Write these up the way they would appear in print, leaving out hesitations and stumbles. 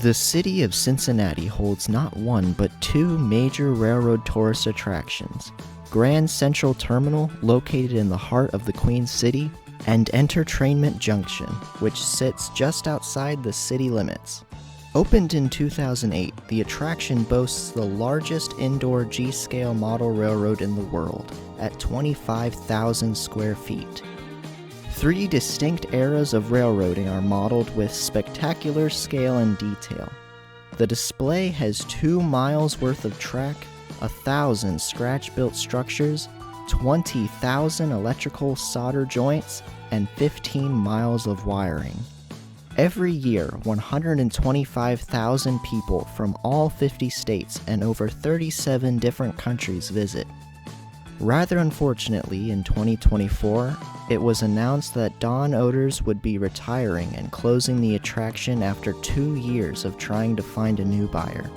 The city of Cincinnati holds not one but two major railroad tourist attractions: Grand Central Terminal, located in the heart of the Queen City, and EnterTRAINment Junction, which sits just outside the city limits. Opened in 2008, the attraction boasts the largest indoor G-scale model railroad in the world, at 25,000 square feet. Three distinct eras of railroading are modeled with spectacular scale and detail. The display has 2 miles worth of track, 1,000 scratch-built structures, 20,000 electrical solder joints, and 15 miles of wiring. Every year, 125,000 people from all 50 states and over 37 different countries visit. Rather unfortunately, in 2024, it was announced that Don Oeters would be retiring and closing the attraction after 2 years of trying to find a new buyer.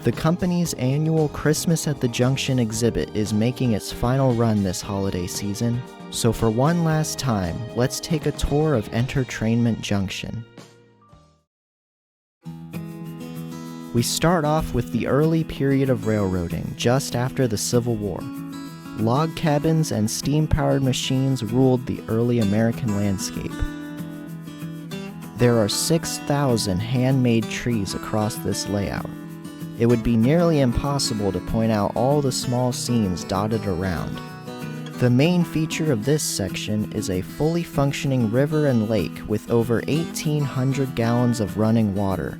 The company's annual Christmas at the Junction exhibit is making its final run this holiday season, so for one last time, let's take a tour of EnterTRAINment Junction. We start off with the early period of railroading, just after the Civil War. Log cabins and steam-powered machines ruled the early American landscape. There are 6,000 handmade trees across this layout. It would be nearly impossible to point out all the small scenes dotted around. The main feature of this section is a fully functioning river and lake with over 1,800 gallons of running water.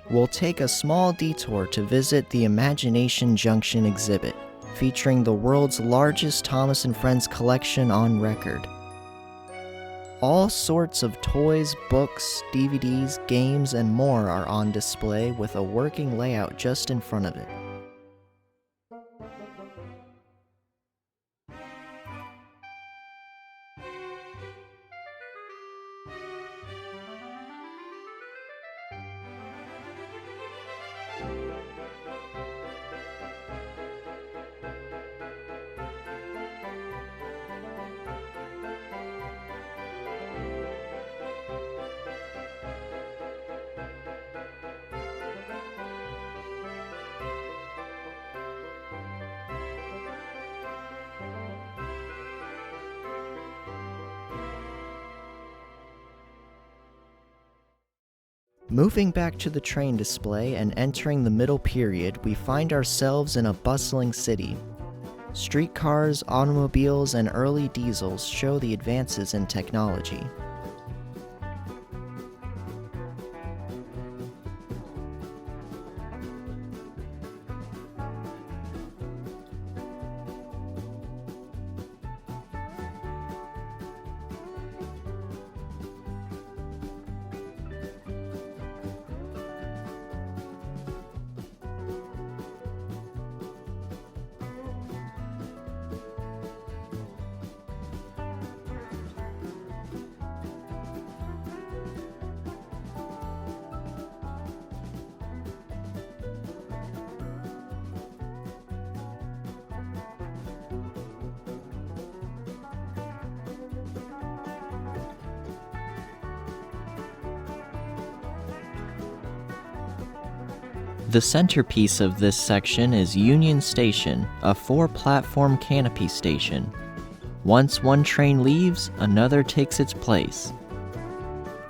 We'll take a small detour to visit the Imagination Junction exhibit, featuring the world's largest Thomas & Friends collection on record. All sorts of toys, books, DVDs, games, and more are on display with a working layout just in front of it. Moving back to the train display and entering the middle period, we find ourselves in a bustling city. Streetcars, automobiles, and early diesels show the advances in technology. The centerpiece of this section is Union Station, a 4-platform canopy station. Once one train leaves, another takes its place.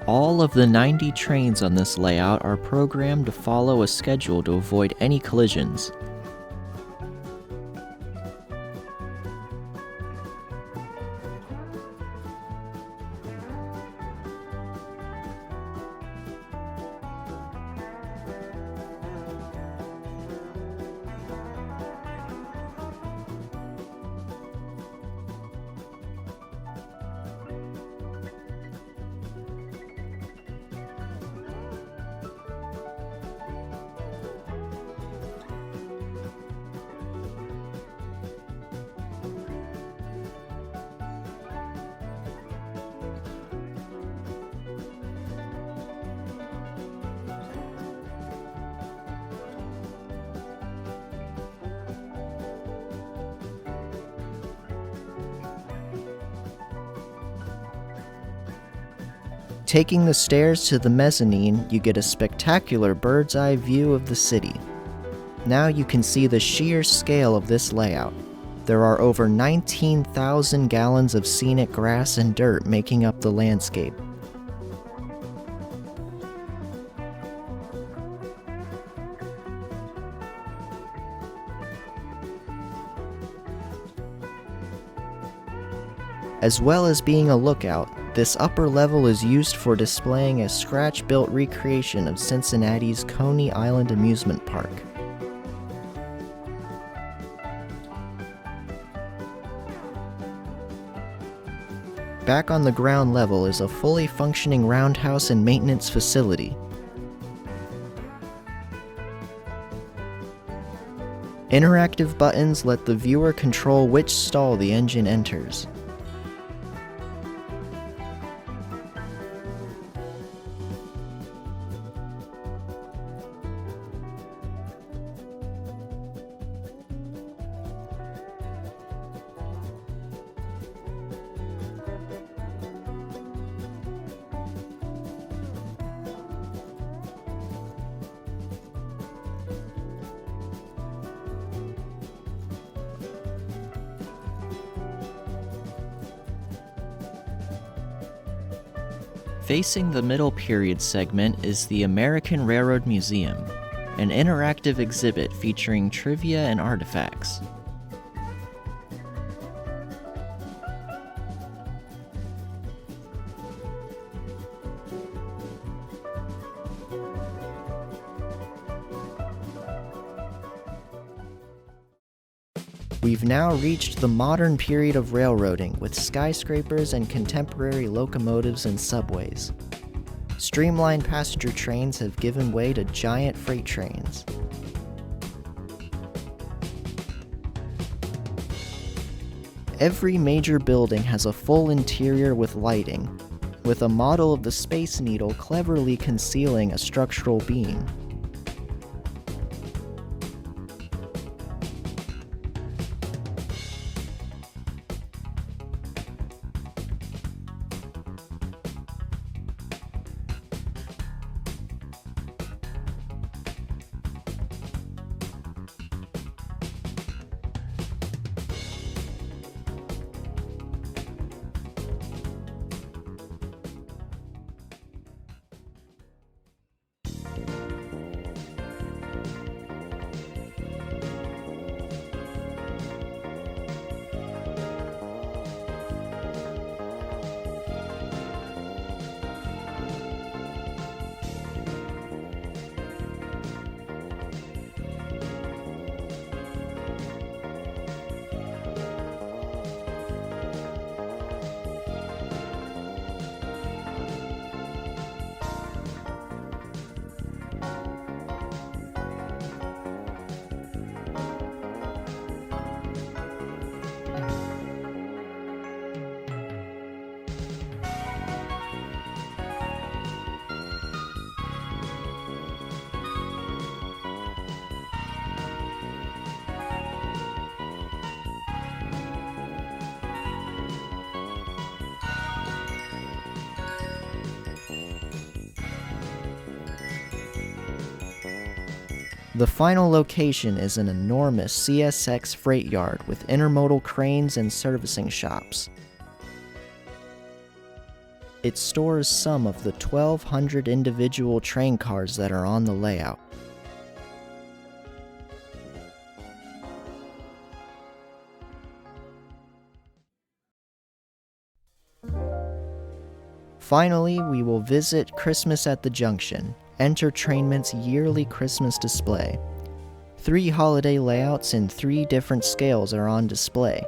All of the 90 trains on this layout are programmed to follow a schedule to avoid any collisions. Taking the stairs to the mezzanine, you get a spectacular bird's-eye view of the city. Now you can see the sheer scale of this layout. There are over 19,000 gallons of scenic grass and dirt making up the landscape. As well as being a lookout, this upper level is used for displaying a scratch-built recreation of Cincinnati's Coney Island amusement park. Back on the ground level is a fully functioning roundhouse and maintenance facility. Interactive buttons let the viewer control which stall the engine enters. Facing the middle period segment is the American Railroad Museum, an interactive exhibit featuring trivia and artifacts. We've now reached the modern period of railroading with skyscrapers and contemporary locomotives and subways. Streamlined passenger trains have given way to giant freight trains. Every major building has a full interior with lighting, with a model of the Space Needle cleverly concealing a structural beam. The final location is an enormous CSX freight yard with intermodal cranes and servicing shops. It stores some of the 1,200 individual train cars that are on the layout. Finally, we will visit Christmas at the Junction, EnterTRAINment's yearly Christmas display. 3 holiday layouts in 3 different scales are on display.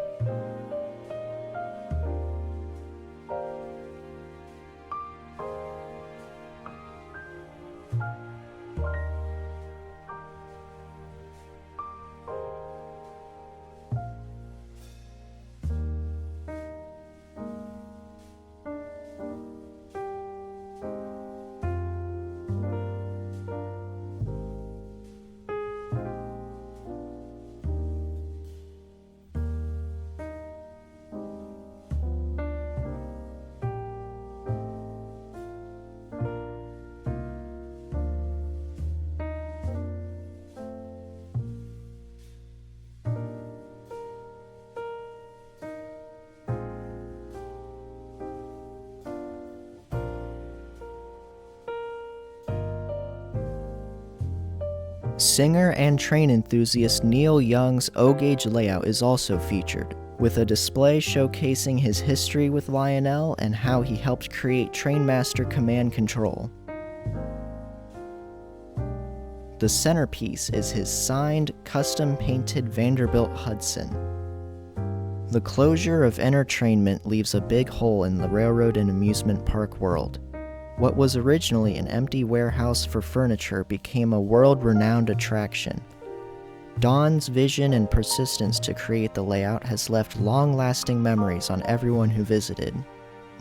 Singer and train enthusiast Neil Young's O-gauge layout is also featured, with a display showcasing his history with Lionel and how he helped create Trainmaster Command Control. The centerpiece is his signed, custom-painted Vanderbilt Hudson. The closure of EnterTRAINment leaves a big hole in the railroad and amusement park world. What was originally an empty warehouse for furniture became a world-renowned attraction. Don's vision and persistence to create the layout has left long-lasting memories on everyone who visited.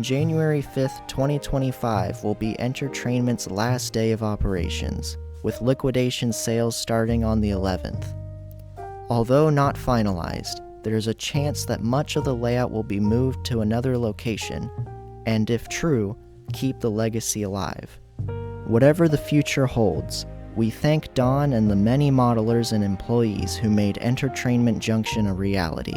January 5th, 2025 will be EnterTRAINment's last day of operations, with liquidation sales starting on the 11th. Although not finalized, there is a chance that much of the layout will be moved to another location, and if true, keep the legacy alive. Whatever the future holds, we thank Don and the many modelers and employees who made EnterTRAINment Junction a reality.